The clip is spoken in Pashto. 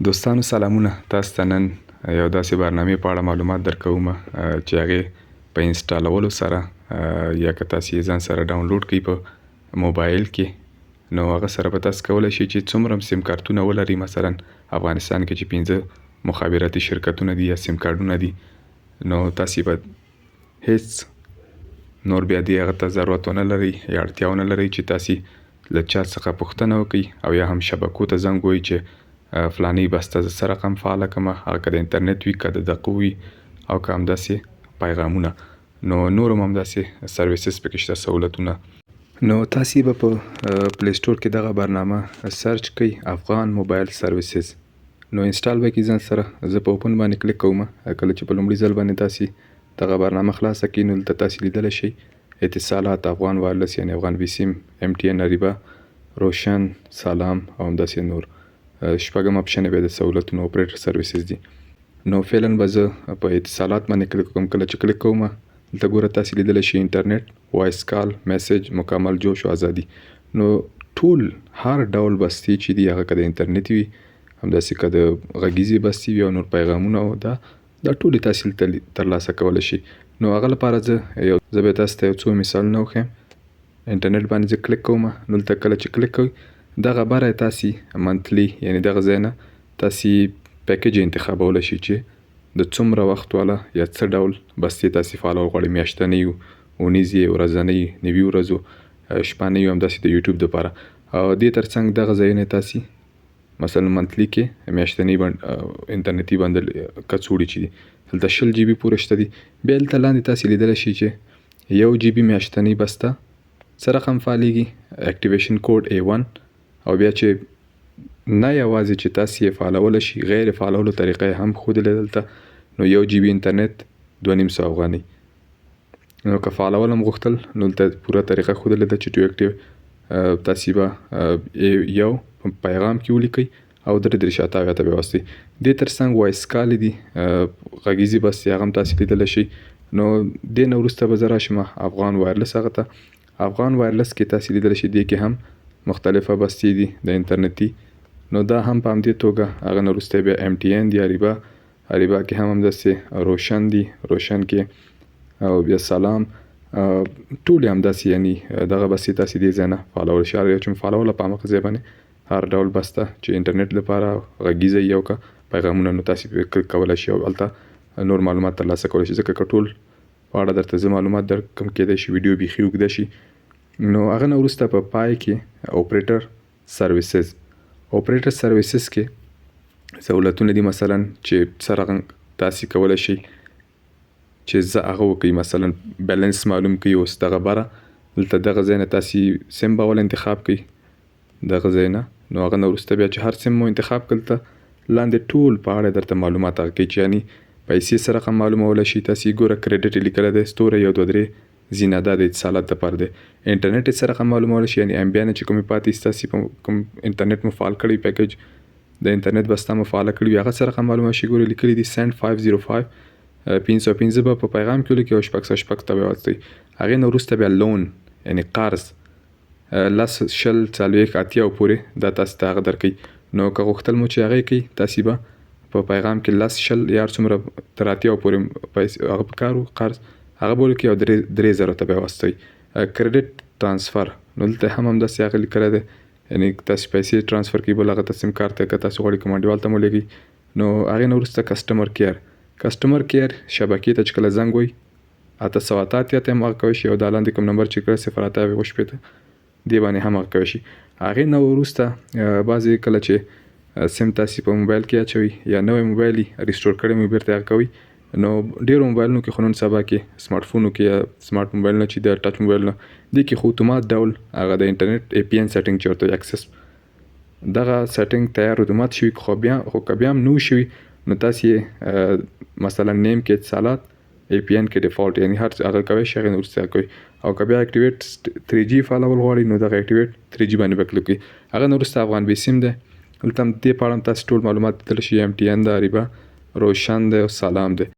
دوستانو سلامونه. تاسو ته نن یو داسې برنامې په اړه معلومات درکوم چې هغه په انسټالولو سره یا که تاسو یې ځان سره ډاونلوډ کړئ په موبایل کې، نو هغه سره به تاسو کولی شئ چې څومره سیم کارتونه ولرئ. مثلا افغانستان کې چې 15 مخابراتي شرکتونه دي یا سیم کارډونه دي، نو تاسو به هیڅ نور بیا دې هغه ته ضرورت ونه لرئ یا اړتیا ونه لرئ چې تاسو له چا څخه پوښتنه وکړئ او یا هم شبکو ته زنګ ووهئ چې فلانی بسته زه څه رقم فعاله کړمه، هغه که د انټرنیټ وي که د دقه وي او که همداسې پیغامونه. نو نور هم همداسې سرویسز پکې شته، سهولتونه. نو تاسو به په پلی سټور کې دغه برنامه سرچ کړئ، افغان موبایل سرویسز. نو انسټال به کړئ ځان سره. زه په اوپن باندې کلیک کوم. کله چې په لومړي ځل باندې تاسو دغه برنامه خلاصه کړئ، نو دلته تاسو لیدلی شئ اتصالات، افغان وایرلس یعنی افغان وی سیم، MTN اریبا، روشن، سلام او همداسې نور. شپږم اپشن به د سهولتونو اپریټر سرویسز دي. نو فعلا به زه په اتصالات باندې کلیک کوم. کله چې کلیک کوم دلته ګوره تاسو لیدلی شئ انټرنیټ، وایس کال، میسج، مکمل جوش او ازادي. نو ټول هر ډول بستي چې دي هغه که د انټرنیټ وي، همداسې که د غږیزې بستي وي او نور پیغامونه، او دا ټولې تاسو ترلاسه کولی شئ. نو هغه لپاره زه به تاسو ته یو څو مثالونه وښیم. انټرنیټ باندې زه کلیک کوم. نو دلته کله چې کلیک کوئ دغه بره تاسو منتلی یعنی دغه ځای نه تاسو پیکیج انتخابولی شئ چې د څومره وخت والا یا څه ډول بستې تاسو فعالول غواړئ، میاشتنۍ، اونیزې، ورځنۍ، 90 ورځو، شپنۍ، همداسې د یوټیوب دپاره. او دې ترڅنګ دغه ځایونه تاسو مثلا منتلی کې میاشتنۍ انټرنیټي بندل کڅوړي چې دي دلته 20 GB پورې شته دي. بیا دلته لاندې تاسو لیدلی شئ چې 1 GB میاشتنۍ بسته څه رقم فعالیږي، اکټیویشن کوډ A1. او بیا چې نه یوازې چې تاسو یې فعالولی شئ، غیر فعالولو طریقه یې هم ښودلې دلته. نو 1 GB انټرنیټ 250 افغانۍ. نو که فعالول هم غوښتل نو دلته پوره طریقه ښودلې ده چې ټو اکټیو تاسو به یو پیغام کې ولیکئ او 3.8 ته به واستئ. دې ترڅنګ وایس کال دي، غږیزې بستې هغه هم تاسو لیدلی شئ. نو دې نه وروسته به زه راشم افغان وایرلس هغه ته. افغان وایرلس کې تاسو لیدلی شئ دې کې هم مختلفه بستې دي د انټرنیټي. نو دا هم په همدې توګه هغه نه وروسته بیا MTN دی، اریبا کې هم همداسې روشن دی، روشن کې او بیا سلام، ټولې همداسې یعنی دغه بستې تاسو دې ځای نه فعالولی شئ. هر یو چې مو فعالوله په همغه ځای باندې هر ډول بسته چې انټرنیټ لپاره غږیزه یو که پیغامونه، نو تاسو پرې کلیک کولی شئ او هلته نور معلومات ترلاسه کولی شئ. ځکه که ټول په اړه درته زه معلومات درکړم کیدای شي ویډیو بیخي اوږده شي. نو هغه نه وروسته په پای کې اپریټر سرویسز. اپریټر سرویسز کې سهولتونه دي، مثلا چې څه رقم تاسو کولی شئ چې زه هغه وکړئ، مثلا بیلنس معلوم کړئ. اوس دغه بره دلته دغه ځای نه تاسو سیم به اول انتخاب کړئ دغه ځای نه. نو هغه نه وروسته بیا چې هر سیم مو انتخاب کړل ته لاندې ټول په اړه درته معلومات هغه کوي چې یعنی پیسې څه رقم معلومولی شئ. تاسو یې ګوره کریډټ یې لیکلی دی، ستوری 1 2 3 زینه، دا د اتصالات دپاره دی. انټرنیټ یې څه رقم معلومولی شئ، یعنی MBN چې کومې پاتې ستاسو په کوم انټرنیټ مو فعال کړی، پیکیج د انټرنیټ بسته مو فعاله کړې وي، هغه څه رقم معلومولی شئ. ګورئ لیکلي دي سینډ 505 505 به په پیغام کې ولیکئ او 666 ته به واستئ. هغې نه وروسته بیا لون یعنی قرض 10 20 40 80 پورې دا تاسو ته هغه درکوي. نو که غوښتل مو چې هغې کوي تاسو به په پیغام کې 10 20 یا څومره تر 80 پورې پیسې هغه پکار و قرض هغه به ولیکئ او 3000 ته به واستئ. کریډټ ترانسفر، نو دلته هم همداسې هغه لیکلی دی، یعنی تاسو پیسې ترانسفر کوئ بل هغه ته سیم کارت ته، که تاسو غواړئ کوم انډیوال ته مو لیږئ. نو هغې نه وروسته کسټمر کیر. کسټمر کیر شبکې ته چې کله زنګ ووهئ 888 ته هم هغه کولی شئ او دا لاندې کوم نمبر چې کړی 080 دې باندې هم هغه کولی شئ. هغې نه وروسته بعضې کله چې سیم تاسو په موبایل کې اچوئ یا نوی موبایل یې ریسټور کړی مو بیرته هغه کوئ. نو ډیرو موبایلونو کې خو نن سبا کې سمارټ فونو کې یا سمارټ موبایلونه چې د ټچ موبایلونه دې کې خو اتومات ډول هغه د انټرنیټ APN سیټینګ چې ورته اکسس دغه سیټینګ تیار اتومات شوي. خو که بیا هم نه شوي نو تاسو یې مثلا نیم کې اتصالات APN کې ډیفالټ یعنی هر هغه کوی شي، هغې نه وروسته کوئ. او که بیا اکټیویټ 3G فعالول غواړئ نو دغه اکټیویټ 3G باندې به کلیک کړئ. هغه نه وروسته افغان وی سیم دی، دلته هم دې په اړه هم تاسو ټول معلومات لیدلی شئ. MTN ده، اریبا، روشن ده او سلام ده.